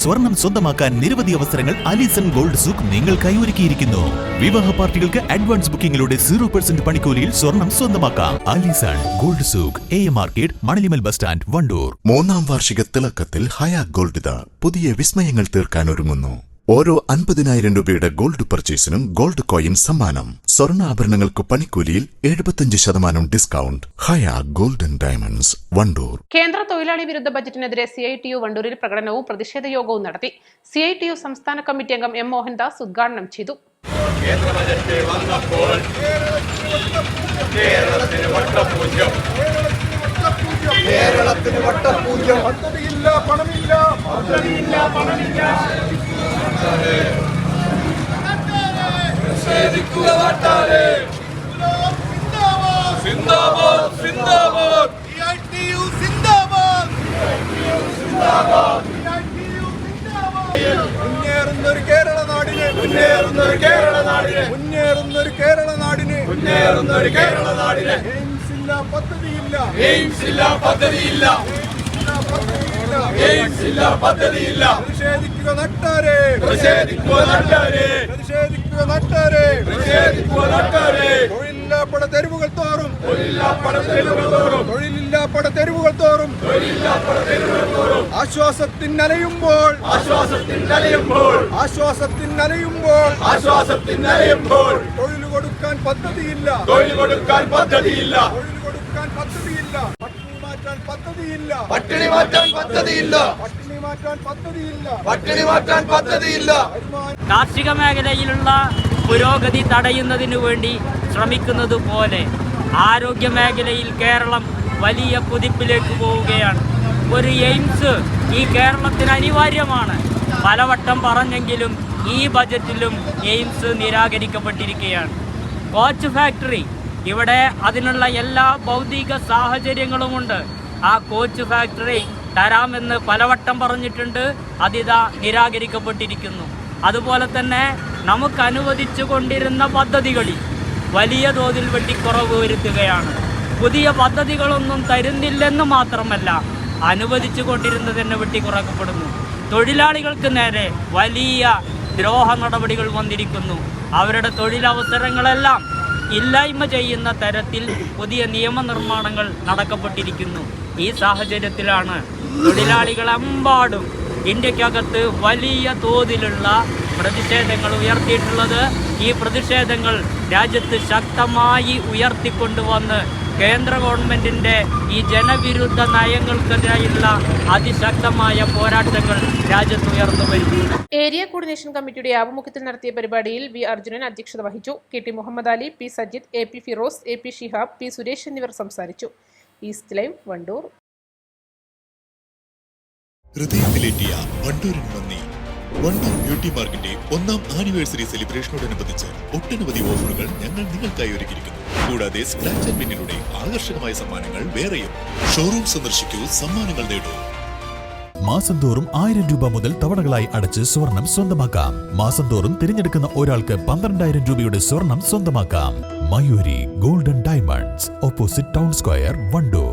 സ്വർണം സ്വന്തമാക്കാൻ നിരവധി അവസരങ്ങൾ അലിസൺ ഗോൾഡ് സൂക്ക് നിങ്ങൾക്കായി ഒരുക്കിയിരിക്കുന്നു. വിവാഹ പാർട്ടികൾക്ക് അഡ്വാൻസ് ബുക്കിംഗിലൂടെ 0% പണിക്കൂലിയിൽ സ്വർണം സ്വന്തമാക്കാം. Alison gold souk, AM market, Manalimal bus stand. 3ാം വാർഷിക തിളക്കത്തിൽ ഹയ ഗോൾഡ് പുതിയ വിസ്മയങ്ങൾ തീർക്കാൻ ഒരുങ്ങുന്നു. ഓരോ 50,000 രൂപയുടെ ഗോൾഡ് പർച്ചേസിനും ഗോൾഡ് കോയിൻ സമ്മാനം. സ്വർണ്ണാഭരണങ്ങൾക്ക് പണിക്കൂലിയിൽ 75% ഡിസ്കൗണ്ട്. ഹയ ഗോൾഡൻ ഡയമണ്ട്സ്, വണ്ടൂർ. കേന്ദ്ര തൊഴിലാളി വിരുദ്ധ ബജറ്റിനെതിരെ CITU വണ്ടൂരിൽ പ്രകടനവും പ്രതിഷേധ യോഗവും നടത്തി. CITU സംസ്ഥാന കമ്മിറ്റി അംഗം M. മോഹൻദാസ് ഉദ്ഘാടനം ചെയ്തു. കേരളത്തിന് വട്ടപൂജ്യം, പദ്ധതിയില്ല, പണമില്ല, പദ്ധതിയില്ല, പണമില്ല. നിഷേധിക്കുക നാട്ടാരെ. സിന്ദാബാദ്, സിന്ദാബാദ്. CITU സിന്ദാബാദ്, സിന്ദാബാദ്. മുന്നേറുന്നൊരു കേരള നാടിന്, മുന്നേറുന്നൊരു കേരള നാടിന്, മുന്നേറുന്നൊരു കേരള നാടിന്, മുന്നേറുന്നൊരു കേരള നാടിന്. എയിംസ് ഇല്ല, പദ്ധതിയില്ല, എയിംസ് ഇല്ല, പദ്ധതിയില്ല, എയിംസ് ഇല്ല, പദ്ധതിയില്ല. പ്രതിഷേധിക്കുക നട്ടാരെ, പ്രതിഷേധിക്കുക നട്ടാരെ, പ്രതിഷേധിക്കുക നട്ടാരെ, പ്രതിഷേധിക്കുക നട്ടാരെ. തൊഴിലില്ലാപ്പട തെരുവുകൾ തോറും, തൊഴിലില്ലാപ്പട തെരുവുകൾ തോറും, തൊഴിലില്ലാപ്പട തെരുവുകൾ തോറും, തൊഴിലില്ലാപ്പട തെരുവുകൾ തോറും. ആശ്വാസത്തിനലയുമ്പോൾ, ആശ്വാസത്തിനലയുമ്പോൾ, ആശ്വാസത്തിനലയുമ്പോൾ, ആശ്വാസത്തിനലയുമ്പോൾ. തൊഴിൽ കൊടുക്കാൻ പദ്ധതിയില്ല, തൊഴിൽ കൊടുക്കാൻ പദ്ധതിയില്ല, തൊഴിൽ കൊടുക്കാൻ പദ്ധതിയില്ല. പദ്ധതിയില്ല, പട്ടിണി മാറ്റാൻ പദ്ധതിയില്ല, പട്ടിണി മാറ്റാൻ പദ്ധതിയില്ല, പട്ടിണി മാറ്റാൻ പദ്ധതിയില്ല. കാർഷിക മേഖലയിലുള്ള പുരോഗതി തടയുന്നതിനു വേണ്ടി ശ്രമിക്കുന്നത് പോലെ ആരോഗ്യ മേഖലയിൽ കേരളം വലിയ കുതിപ്പിലേക്ക് പോവുകയാണ്. ഒരു എയിംസ് ഈ കേരളത്തിന് അനിവാര്യമാണ്. പലവട്ടം പറഞ്ഞെങ്കിലും ഈ ബജറ്റിലും എയിംസ് നിരാകരിക്കപ്പെട്ടിരിക്കുകയാണ്. കോച്ച് ഫാക്ടറി, ഇവിടെ അതിനുള്ള എല്ലാ ഭൗതിക സാഹചര്യങ്ങളുമുണ്ട്. ആ കോച്ച് ഫാക്ടറി തരാമെന്ന് പലവട്ടം പറഞ്ഞിട്ടുണ്ട്. അതിതാ നിരാകരിക്കപ്പെട്ടിരിക്കുന്നു. അതുപോലെ തന്നെ നമുക്ക് അനുവദിച്ചു കൊണ്ടിരുന്ന പദ്ധതികളിൽ വലിയ തോതിൽ വെട്ടിക്കുറവ് വരുത്തുകയാണ്. പുതിയ പദ്ധതികളൊന്നും തരുന്നില്ലെന്ന് മാത്രമല്ല, അനുവദിച്ചു കൊണ്ടിരുന്നത് തന്നെ വെട്ടിക്കുറക്കപ്പെടുന്നു. തൊഴിലാളികൾക്ക് നേരെ വലിയ ദ്രോഹ നടപടികൾ വന്നിരിക്കുന്നു. അവരുടെ തൊഴിലവസരങ്ങളെല്ലാം ഇല്ലായ്മ ചെയ്യുന്ന തരത്തിൽ പുതിയ നിയമനിർമ്മാണങ്ങൾ നടക്കപ്പെട്ടിരിക്കുന്നു. ഈ സാഹചര്യത്തിലാണ് തൊഴിലാളികളെമ്പാടും ഇന്ത്യക്കകത്ത് വലിയ തോതിലുള്ള പ്രതിഷേധങ്ങൾ ഉയർത്തിയിട്ടുള്ളത്. ഈ പ്രതിഷേധങ്ങൾ രാജ്യത്ത് ശക്തമായി ഉയർത്തിക്കൊണ്ടുവന്ന് കേന്ദ്ര ഗവൺമെന്റിന്റെ ഈ ജനവിരുദ്ധ നയങ്ങൾക്കെതിരെയുള്ള അതിശക്തമായ പോരാട്ടങ്ങൾ രാജ്യത്ത് ഉയർന്നു വരുന്നു. ഏരിയ കോർഡിനേഷൻ കമ്മിറ്റിയുടെ ആഭിമുഖ്യത്തിൽ നടത്തിയ പരിപാടിയിൽ വി. അർജുനൻ അധ്യക്ഷത വഹിച്ചു. KT Muhammad Ali, P. Sajid, AP Firoz, AP Shihab, P. Suresh എന്നിവർ സംസാരിച്ചു. East live, Wandoor. ഹൃദയത്തിലേറ്റിയ വണ്ടൂരിന് നന്ദി. വണ്ടൂർ ബ്യൂട്ടി പാർക്കിന്റെ 1ാം ആനിവേഴ്സറി സെലിബ്രേഷനോടനുബന്ധിച്ച് ഒട്ടനവധി ഓഫറുകൾ ഞങ്ങൾ നിങ്ങൾക്കായി ഒരുക്കിയിരിക്കുന്നു. കൂടാതെ സ്ക്രാച്ച് ആൻഡ് വിന്നിലൂടെ ആകർഷകമായ സമ്മാനങ്ങൾ വേറെയും. ഷോറൂം സന്ദർശിക്കൂ, സമ്മാനങ്ങൾ നേടൂ. മാസം തോറും 1000 രൂപ മുതൽ തവണകളായി അടച്ച് സ്വർണം സ്വന്തമാക്കാം. മാസം തോറും തിരഞ്ഞെടുക്കുന്ന ഒരാൾക്ക് 12,000 രൂപയുടെ സ്വർണം സ്വന്തമാക്കാം. Mayuri golden diamonds, opposite town square, Wandoor.